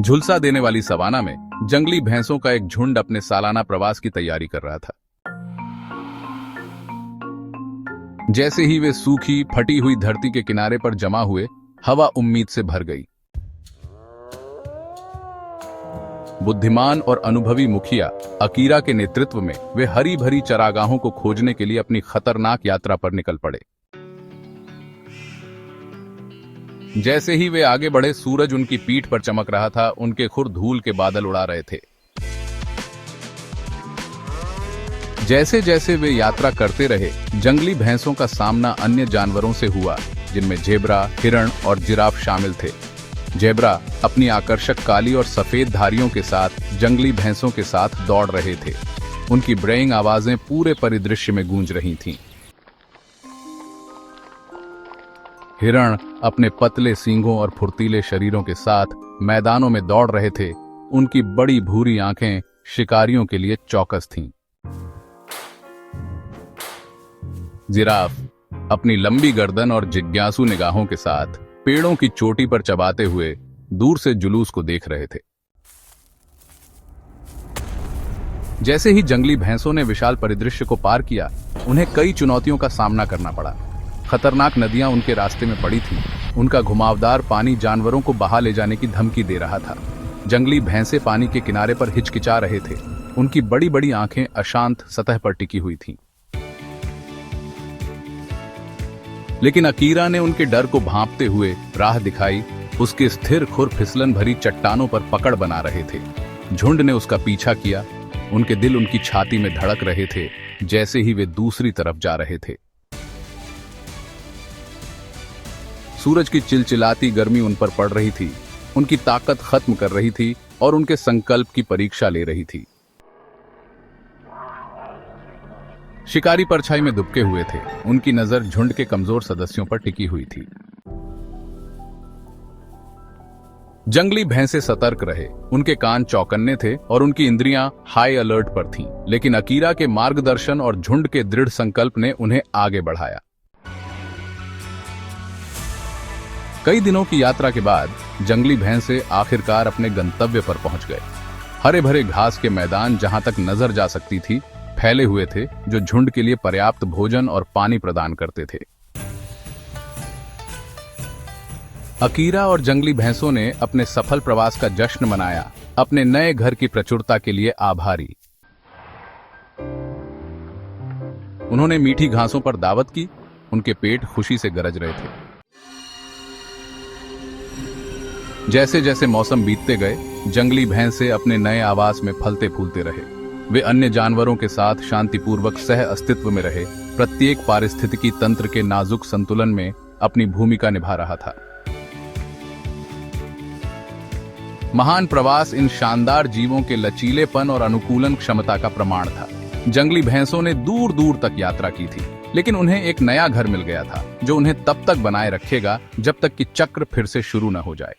झुलसा देने वाली सवाना में जंगली भैंसों का एक झुंड अपने सालाना प्रवास की तैयारी कर रहा था। जैसे ही वे सूखी फटी हुई धरती के किनारे पर जमा हुए, हवा उम्मीद से भर गई। बुद्धिमान और अनुभवी मुखिया अकीरा के नेतृत्व में वे हरी भरी चरागाहों को खोजने के लिए अपनी खतरनाक यात्रा पर निकल पड़े। जैसे ही वे आगे बढ़े, सूरज उनकी पीठ पर चमक रहा था, उनके खुर धूल के बादल उड़ा रहे थे। जैसे जैसे वे यात्रा करते रहे, जंगली भैंसों का सामना अन्य जानवरों से हुआ, जिनमें जेब्रा, हिरण और जिराफ शामिल थे। जेब्रा अपनी आकर्षक काली और सफेद धारियों के साथ जंगली भैंसों के साथ दौड़ रहे थे। उनकी ब्रेइंग आवाजें पूरे परिदृश्य में गूंज रही थीं। हिरण अपने पतले सींगों और फुर्तीले शरीरों के साथ मैदानों में दौड़ रहे थे। उनकी बड़ी भूरी आंखें शिकारियों के लिए चौकस थीं। जिराफ अपनी लंबी गर्दन और जिज्ञासु निगाहों के साथ पेड़ों की चोटी पर चबाते हुए दूर से जुलूस को देख रहे थे। जैसे ही जंगली भैंसों ने विशाल परिदृश्य को पार किया, उन्हें कई चुनौतियों का सामना करना पड़ा। खतरनाक नदियां उनके रास्ते में पड़ी थीं। उनका घुमावदार पानी जानवरों को बहा ले जाने की धमकी दे रहा था। जंगली भैंसे पानी के किनारे पर हिचकिचा रहे थे। उनकी बड़ी बड़ी आंखें अशांत सतह पर टिकी हुई थीं। लेकिन अकीरा ने उनके डर को भांपते हुए राह दिखाई। उसके स्थिर खुर फिसलन भरी चट्टानों पर पकड़ बना रहे थे। झुंड ने उसका पीछा किया। उनके दिल उनकी छाती में धड़क रहे थे जैसे ही वे दूसरी तरफ जा रहे थे। सूरज की चिलचिलाती गर्मी उन पर पड़ रही थी, उनकी ताकत खत्म कर रही थी और उनके संकल्प की परीक्षा ले रही थी। शिकारी परछाई में दुबके हुए थे। उनकी नजर झुंड के कमजोर सदस्यों पर टिकी हुई थी। जंगली भैंसे सतर्क रहे। उनके कान चौकन्ने थे और उनकी इंद्रियां हाई अलर्ट पर थीं। लेकिन अकीरा के मार्गदर्शन और झुंड के दृढ़ संकल्प ने उन्हें आगे बढ़ाया। कई दिनों की यात्रा के बाद जंगली भैंसे आखिरकार अपने गंतव्य पर पहुंच गए। हरे भरे घास के मैदान जहां तक नजर जा सकती थी फैले हुए थे, जो झुंड के लिए पर्याप्त भोजन और पानी प्रदान करते थे। अकीरा और जंगली भैंसों ने अपने सफल प्रवास का जश्न मनाया, अपने नए घर की प्रचुरता के लिए आभारी। उन्होंने मीठी घासों पर दावत की। उनके पेट खुशी से गरज रहे थे। जैसे जैसे मौसम बीतते गए, जंगली भैंसे अपने नए आवास में फलते फूलते रहे। वे अन्य जानवरों के साथ शांतिपूर्वक सह अस्तित्व में रहे। प्रत्येक पारिस्थितिकी तंत्र के नाजुक संतुलन में अपनी भूमिका निभा रहा था। महान प्रवास इन शानदार जीवों के लचीलेपन और अनुकूलन क्षमता का प्रमाण था। जंगली भैंसों ने दूर दूर तक यात्रा की थी, लेकिन उन्हें एक नया घर मिल गया था, जो उन्हें तब तक बनाए रखेगा जब तक कि चक्र फिर से शुरू न हो जाए।